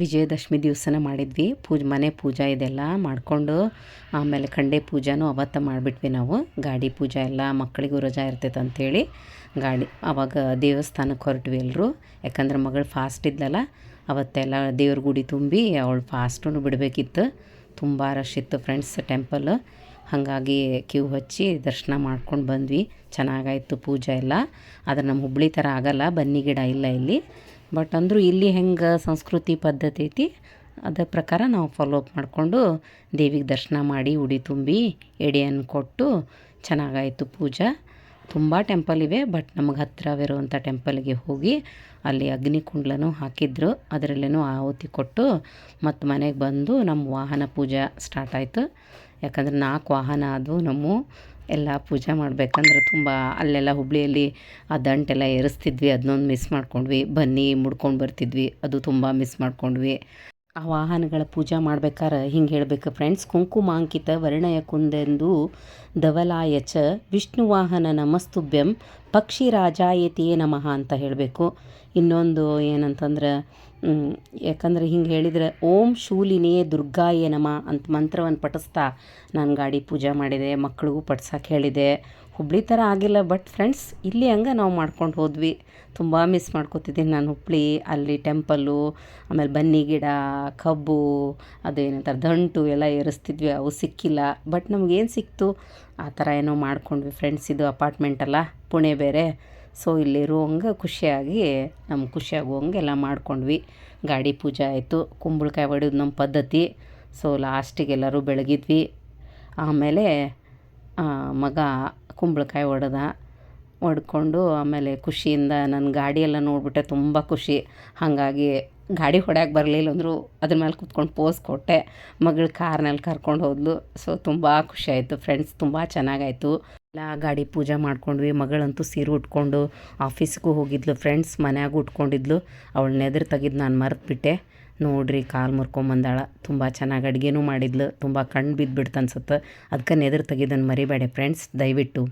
ವಿಜಯದಶಮಿ ದಿವಸನೇ ಮಾಡಿದ್ವಿ ಮನೆ ಪೂಜೆ ಇದೆಲ್ಲ ಮಾಡಿಕೊಂಡು ಆಮೇಲೆ ಖಂಡೆ ಪೂಜೆನೂ ಅವತ್ತು ಮಾಡಿಬಿಟ್ವಿ ನಾವು. ಗಾಡಿ ಪೂಜೆ ಎಲ್ಲ ಮಕ್ಕಳಿಗೂ ರಜಾ ಇರ್ತೈತೆ ಅಂಥೇಳಿ ಆವಾಗ ದೇವಸ್ಥಾನಕ್ಕೆ ಹೊರಟ್ವಿ ಎಲ್ಲರೂ. ಯಾಕಂದ್ರೆ ಮಗಳು ಫಾಸ್ಟ್ ಇದ್ದಲ್ಲ, ಅವತ್ತೆಲ್ಲ ದೇವ್ರ ಗುಡಿ ತುಂಬಿ ಅವಳು ಫಾಸ್ಟೂ ಬಿಡಬೇಕಿತ್ತು. ತುಂಬ ರಶ್ ಇತ್ತು ಫ್ರೆಂಡ್ಸ್ ಟೆಂಪಲ್. ಹಾಗಾಗಿ ಕ್ಯೂ ಹಚ್ಚಿ ದರ್ಶನ ಮಾಡ್ಕೊಂಡು ಬಂದ್ವಿ. ಚೆನ್ನಾಗಾಯಿತು ಪೂಜೆ ಎಲ್ಲ. ಆದರೆ ನಮ್ಮ ಹುಬ್ಳಿ ಥರ ಆಗಲ್ಲ, ಬನ್ನಿ ಗಿಡ ಇಲ್ಲ ಇಲ್ಲಿ. ಬಟ್ ಅಂದರೂ ಇಲ್ಲಿ ಹೆಂಗೆ ಸಂಸ್ಕೃತಿ ಪದ್ಧತಿ ಐತಿ ಅದ್ರ ಪ್ರಕಾರ ನಾವು ಫಾಲೋ ಅಪ್ ಮಾಡಿಕೊಂಡು ದೇವಿಗೆ ದರ್ಶನ ಮಾಡಿ ಉಡಿ ತುಂಬಿ ಎಡೆಯನ್ನು ಕೊಟ್ಟು ಚೆನ್ನಾಗಾಯಿತು ಪೂಜೆ. ತುಂಬ ಟೆಂಪಲ್ ಇವೆ, ಬಟ್ ನಮಗೆ ಹತ್ತಿರವಿರುವಂಥ ಟೆಂಪಲ್ಗೆ ಹೋಗಿ ಅಲ್ಲಿ ಅಗ್ನಿ ಕುಂಡಲನೂ ಹಾಕಿದ್ರು. ಅದರಲ್ಲೇನೂ ಆಹುತಿ ಕೊಟ್ಟು ಮತ್ತು ಮನೆಗೆ ಬಂದು ನಮ್ಮ ವಾಹನ ಪೂಜೆ ಸ್ಟಾರ್ಟ್ ಆಯಿತು. ಯಾಕಂದ್ರೆ 4 ವಾಹನ ಆದವು ನಮ್ಮ ಎಲ್ಲ ಪೂಜೆ ಮಾಡಬೇಕಂದ್ರೆ ತುಂಬ ಅಲ್ಲೆಲ್ಲ ಹುಬ್ಳಿಯಲ್ಲಿ ಆ ದಂಟೆಲ್ಲ ಏರಿಸ್ತಿದ್ವಿ, ಅದನ್ನೊಂದು ಮಿಸ್ ಮಾಡ್ಕೊಂಡ್ವಿ. ಬನ್ನಿ ಮುಡ್ಕೊಂಡು ಬರ್ತಿದ್ವಿ, ಅದು ತುಂಬ ಮಿಸ್ ಮಾಡ್ಕೊಂಡ್ವಿ. ಆ ವಾಹನಗಳ ಪೂಜೆ ಮಾಡ್ಬೇಕಾದ್ರೆ ಹಿಂಗೆ ಹೇಳಬೇಕು ಫ್ರೆಂಡ್ಸ್, ಕುಂಕುಮಾಂಕಿತ ವರ್ಣಯ ಕುಂದೆಂದು ಧವಲಾಯ ಚ ವಿಷ್ಣುವಾಹನ ನಮಸ್ತುಭ್ಯಂ ಪಕ್ಷಿರಾಜಾಯತೇ ನಮಃ ಅಂತ ಹೇಳಬೇಕು. ಇನ್ನೊಂದು ಏನಂತಂದ್ರೆ ಯಾಕಂದ್ರೆ ಹಿಂಗೆ ಹೇಳಿದರೆ ಓಂ ಶೂಲಿನೇ ದುರ್ಗಾಯೇ ನಮಃ ಅಂತ ಮಂತ್ರವನ್ನು ಪಠಿಸ್ತಾ ನಾನು ಗಾಡಿ ಪೂಜೆ ಮಾಡಿದೆ. ಮಕ್ಕಳಿಗೂ ಪಠ್ಸಕ್ಕೆ ಹೇಳಿದೆ. ಹುಬ್ಳಿ ಥರ ಆಗಿಲ್ಲ, ಬಟ್ ಫ್ರೆಂಡ್ಸ್ ಇಲ್ಲಿ ಹಂಗೆ ನಾವು ಮಾಡ್ಕೊಂಡು ಹೋದ್ವಿ. ತುಂಬ ಮಿಸ್ ಮಾಡ್ಕೊತಿದ್ದೀನಿ ನಾನು ಹುಬ್ಳಿ. ಅಲ್ಲಿ ಟೆಂಪಲ್ಲು, ಆಮೇಲೆ ಬನ್ನಿ ಗಿಡ, ಕಬ್ಬು, ಅದು ಏನಂತಾರೆ ದಂಟು ಎಲ್ಲ ಏರಿಸ್ತಿದ್ವಿ, ಅವು ಸಿಕ್ಕಿಲ್ಲ. ಬಟ್ ನಮಗೇನು ಸಿಕ್ತು ಆ ಥರ ಏನೋ ಮಾಡ್ಕೊಂಡ್ವಿ ಫ್ರೆಂಡ್ಸ್. ಇದು ಅಪಾರ್ಟ್ಮೆಂಟ್ ಅಲ್ಲ, ಪುಣೆ ಬೇರೆ. ಸೊ ಇಲ್ಲಿರುವಂಗೆ ಖುಷಿಯಾಗಿ ನಮ್ಗೆ ಖುಷಿಯಾಗುವಂಗೆ ಎಲ್ಲ ಮಾಡ್ಕೊಂಡ್ವಿ. ಗಾಡಿ ಪೂಜೆ ಆಯಿತು. ಕುಂಬಳಕಾಯಿ ಹೊಡೆಯೋದು ನಮ್ಮ ಪದ್ಧತಿ. ಸೊ ಲಾಸ್ಟಿಗೆ ಎಲ್ಲರೂ ಬೆಳಗಿದ್ವಿ. ಆಮೇಲೆ ಮಗ ಕುಂಬಳಕಾಯಿ ಹೊಡ್ಕೊಂಡು ಆಮೇಲೆ ಖುಷಿಯಿಂದ ನನ್ನ ಗಾಡಿಯೆಲ್ಲ ನೋಡಿಬಿಟ್ಟೆ, ತುಂಬ ಖುಷಿ. ಹಾಗಾಗಿ ಗಾಡಿ ಹೊಡ್ಯಕ್ಕೆ ಬರಲಿಲ್ಲ ಅಂದರೂ ಅದ್ರ ಮೇಲೆ ಕೂತ್ಕೊಂಡು ಪೋಸ್ ಕೊಟ್ಟೆ. ಮಗಳು ಕಾರ್ನಲ್ಲಿ ಕರ್ಕೊಂಡು ಹೋದ್ಲು. ಸೊ ತುಂಬ ಖುಷಿ ಆಯಿತು ಫ್ರೆಂಡ್ಸ್, ತುಂಬ ಚೆನ್ನಾಗಾಯಿತು. ಎಲ್ಲ ಗಾಡಿ ಪೂಜೆ ಮಾಡ್ಕೊಂಡ್ವಿ. ಮಗಳಂತೂ ಸೀರೆ ಉಟ್ಕೊಂಡು ಆಫೀಸ್ಗೂ ಹೋಗಿದ್ಲು ಫ್ರೆಂಡ್ಸ್. ಮನ್ಯಾಗೂ ಉಟ್ಕೊಂಡಿದ್ಲು. ಅವಳು ನೆದ್ರು ತೆಗೆದು ನಾನು ಮರೆತುಬಿಟ್ಟೆ. ನೋಡ್ರಿ ಕಾಲು ಮುರ್ಕೊಂಬಂದಾಳ. ತುಂಬ ಚೆನ್ನಾಗಿ ಅಡುಗೆನೂ ಮಾಡಿದ್ಲು. ತುಂಬ ಕಣ್ಣು ಬಿದ್ದುಬಿಡ್ತು ಅನ್ಸುತ್ತೆ. ಅದಕ್ಕೆ ನೆದ್ರು ತೆಗೆದನ್ನು ಮರಿಬೇಡಿ ಫ್ರೆಂಡ್ಸ್ ದಯವಿಟ್ಟು.